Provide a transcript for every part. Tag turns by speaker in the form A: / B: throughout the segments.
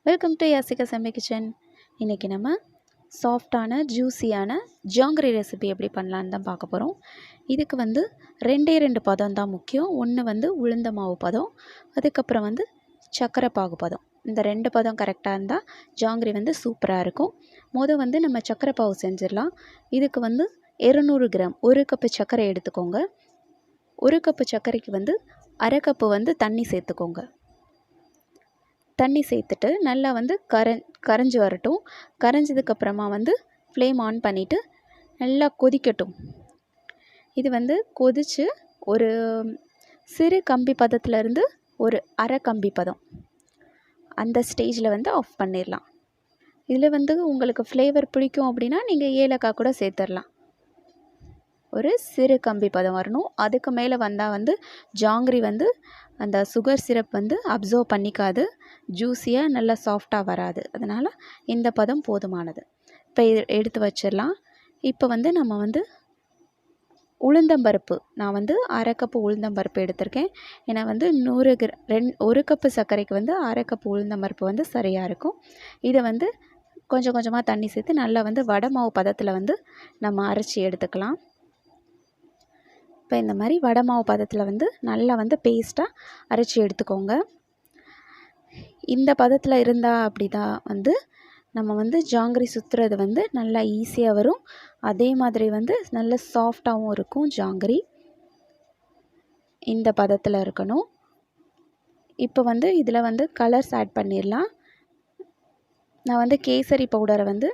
A: Welcome to Yashika சமை kitchen. இன்றைக்கி நம்ம சாஃப்டான ஜூஸியான ஜாங்கிரி ரெசிபி எப்படி பண்ணலான்னு தான் பார்க்க போகிறோம். இதுக்கு வந்து ரெண்டு பதம் தான் முக்கியம். ஒன்று உளுந்த மாவு பதம், அதுக்கப்புறம் சர்க்கரை பாகு பதம். இந்த 2 பதம் கரெக்டாக இருந்தால் ஜாங்கிரி சூப்பராக இருக்கும். நம்ம சர்க்கரை பாகு செஞ்சிடலாம். இதுக்கு 200 கிராம் 1 கப்பு சர்க்கரை எடுத்துக்கோங்க. 1 கப்பு சர்க்கரைக்கு அரை கப்பு தண்ணி சேர்த்துக்கோங்க. தண்ணி சேர்த்துட்டு நல்லா கரைஞ்சி வரட்டும். கரைஞ்சதுக்கப்புறமா ஃப்ளேம் ஆன் பண்ணிவிட்டு நல்லா கொதிக்கட்டும். இது கொதித்து ஒரு சிறு கம்பி பதத்துலேருந்து ஒரு அரை கம்பி பதம் அந்த ஸ்டேஜில் ஆஃப் பண்ணிடலாம். இதில் உங்களுக்கு ஃப்ளேவர் பிடிக்கும் அப்படின்னா நீங்கள் ஏலக்காய் கூட சேர்த்துடலாம். ஒரு சிறு கம்பி பதம் வரணும். அதுக்கு மேலே வந்தால் ஜாங்கிரி அந்த சுகர் சிரப் அப்சர்வ் பண்ணிக்காது, ஜூஸியாக நல்லா சாஃப்டாக வராது. அதனால் இந்த பதம் போதுமானது. இப்போ எடுத்து வச்சிடலாம். இப்போ நம்ம உளுந்தம்பருப்பு, நான் அரை கப்பு உளுந்தம்பருப்பு எடுத்திருக்கேன். ஏன்னா 1 கப்பு சர்க்கரைக்கு அரை கப்பு உளுந்தம்பருப்பு சரியாக இருக்கும். இதை கொஞ்சம் கொஞ்சமாக தண்ணி சேர்த்து நல்லா வடை மாவு பதத்தில் நம்ம அரைச்சி எடுத்துக்கலாம். இப்போ இந்த மாதிரி வடை மாவு பதத்தில் நல்லா பேஸ்ட்டாக அரைச்சி எடுத்துக்கோங்க. இந்த பதத்தில் இருந்தால் அப்படி தான் நம்ம ஜாங்கிரி சுற்றுறது நல்லா ஈஸியாக வரும். அதே மாதிரி நல்ல சாஃப்டாகவும் இருக்கும் ஜாங்கிரி. இந்த பதத்தில் இருக்கணும். இப்போ இதில் கலர்ஸ் ஆட் பண்ணிடலாம். நான் கேசரி பவுடரை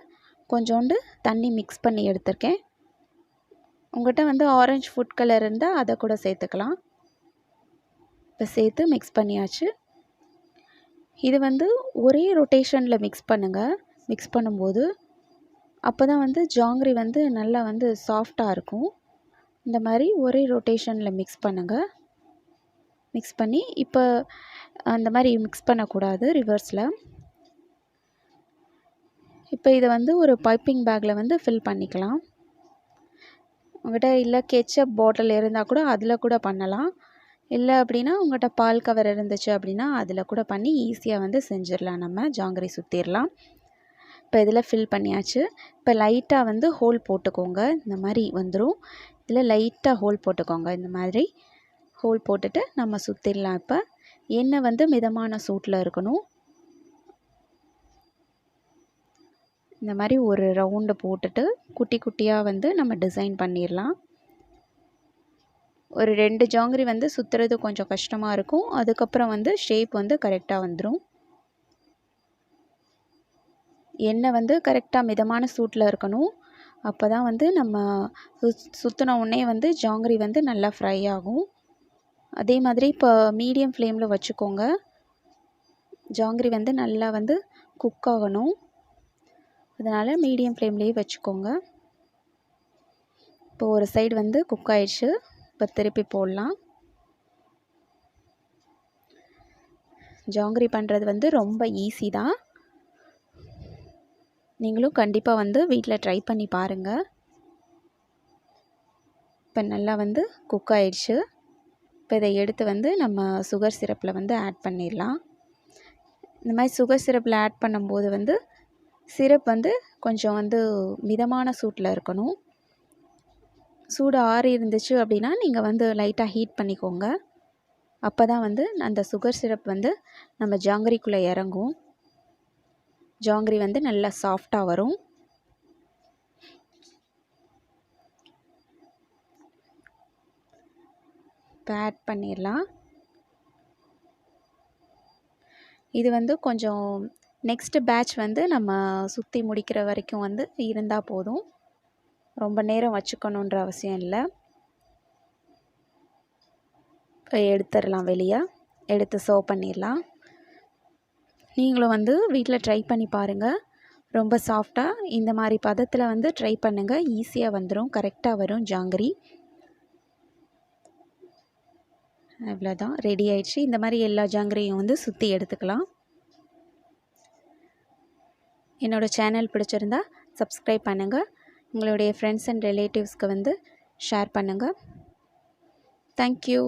A: கொஞ்சோண்டு தண்ணி மிக்ஸ் பண்ணி எடுத்திருக்கேன். உங்கள்கிட்ட ஆரஞ்சு ஃபுட் கலர் இருந்தால் அதை கூட சேர்த்துக்கலாம். இப்போ சேர்த்து மிக்ஸ் பண்ணியாச்சு. இது ஒரே ரொட்டேஷனில் மிக்ஸ் பண்ணுங்கள். மிக்ஸ் பண்ணும்போது அப்போ தான் ஜாங்கிரி நல்லா சாஃப்டாக இருக்கும். இந்த மாதிரி ஒரே ரொட்டேஷனில் மிக்ஸ் பண்ணுங்கள். மிக்ஸ் பண்ணி இப்போ அந்த மாதிரி மிக்ஸ் பண்ணக்கூடாது, ரிவர்ஸில். இப்போ இதை ஒரு பைப்பிங் பேக்கில் ஃபில் பண்ணிக்கலாம். உங்கள்கிட்ட இல்லை கெச்சப் பாட்டில் இருந்தால் கூட அதில் கூட பண்ணலாம். இல்லை அப்படின்னா உங்கள்கிட்ட பால் கவர் இருந்துச்சு அப்படின்னா அதில் கூட பண்ணி ஈஸியாக செஞ்சிடலாம். நம்ம ஜாங்கிரி சுற்றிடலாம். இப்போ இதில் ஃபில் பண்ணியாச்சு. இப்போ லைட்டாக ஹோல் போட்டுக்கோங்க. இந்த மாதிரி வந்துடும். இதில் லைட்டாக ஹோல் போட்டுக்கோங்க. இந்த மாதிரி ஹோல் போட்டுட்டு நம்ம சுற்றிடலாம். இப்போ எண்ணெய் மிதமான சூட்டில் இருக்கணும். இந்த மாதிரி ஒரு ரவுண்டு போட்டுட்டு குட்டி குட்டியாக நம்ம டிசைன் பண்ணிடலாம். ஒரு 2 ஜாங்கிரி சுற்றுறது கொஞ்சம் கஷ்டமாக இருக்கும். அதுக்கப்புறம் ஷேப் கரெக்டாக வந்துடும். எண்ணெய் கரெக்டாக மிதமான சூட்டில் இருக்கணும். அப்போ தான் நம்ம சுற்றின உடனே ஜாங்கிரி நல்லா ஃப்ரை ஆகும். அதே மாதிரி இப்போ மீடியம் ஃப்ளேமில் வச்சுக்கோங்க. ஜாங்கிரி நல்லா குக் ஆகணும். அதனால் மீடியம் ஃப்ளேம்லேயே வச்சுக்கோங்க. இப்போ ஒரு சைடு குக் ஆயிடுச்சு. இப்போ திருப்பி போடலாம். ஜாங்கிரி பண்ணுறது ரொம்ப ஈஸி தான். நீங்களும் கண்டிப்பாக வீட்டில் ட்ரை பண்ணி பாருங்கள். இப்போ நல்லா குக் ஆயிடுச்சு. இப்போ இதை எடுத்து நம்ம சுகர் சிரப்பில் ஆட் பண்ணிடலாம். இந்த மாதிரி சுகர் சிரப்பில் ஆட் பண்ணும்போது சிரப் கொஞ்சம் மிதமான சூட்டில் இருக்கணும். சூடு ஆறி இருந்துச்சு அப்படின்னா நீங்கள் லைட்டாக ஹீட் பண்ணிக்கோங்க. அப்போ தான் அந்த சுகர் சிரப் நம்ம ஜாங்கிரிக்குள்ளே இறங்கும். ஜாங்கிரி நல்லா சாஃப்டாக வரும். இப்போ ஆட் பண்ணிடலாம். இது கொஞ்சம் நெக்ஸ்ட் பேட்ச் நம்ம சுற்றி முடிக்கிற வரைக்கும் இருந்தால் போதும். ரொம்ப நேரம் வச்சுக்கணுன்ற அவசியம் இல்லை. எடுத்துடலாம், வெளியே எடுத்து சர்வ் பண்ணிடலாம். நீங்களும் வீட்டில் ட்ரை பண்ணி பாருங்கள். ரொம்ப சாஃப்டாக இந்த மாதிரி பதத்தில் ட்ரை பண்ணுங்கள். ஈஸியாக வந்துடும், கரெக்டாக வரும் ஜாங்கிரி. அவ்வளோதான், ரெடி ஆயிடுச்சு. இந்த மாதிரி எல்லா ஜாங்கிரியும் சுற்றி எடுத்துக்கலாம். என்னோடய சேனல் பிடிச்சிருந்தா சப்ஸ்கிரைப் பண்ணுங்கள். உங்களுடைய ஃப்ரெண்ட்ஸ் அண்ட் ரிலேட்டிவ்ஸ்க்கு ஷேர் பண்ணுங்கள். தேங்க்யூ.